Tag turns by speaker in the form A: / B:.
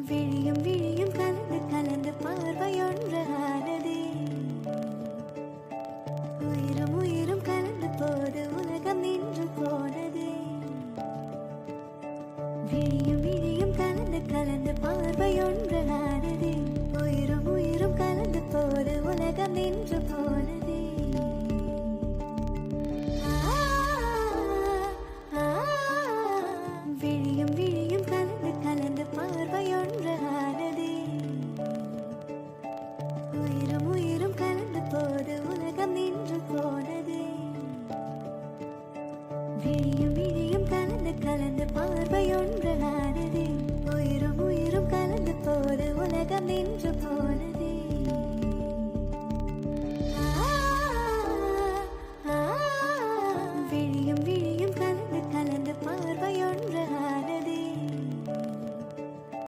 A: விழியும் விழியும் கலந்து கலந்து பார்வையொன்று ஆனதே. உயிரும் உயிரும் கலந்து போது உலகம் நின்று போனதே. விழியும் விழியும் கலந்து கலந்து பார்வையொன்று ஆனதே. உயிரும் உயிரும் கலந்து போது உலகம் நின்று போனதே. விழியும் விழியும் கலந்து கலந்து பார்வையொன்று ஆனதே. உயிரும் உயிரும் கலந்து போது உலகம் நின்று போனதே. விழியும் விழியும் கலந்து கலந்து பார்வையொன்று ஆனதே. உயிரும் உயிரும் கலந்து போது உலகம் நின்று போனதே.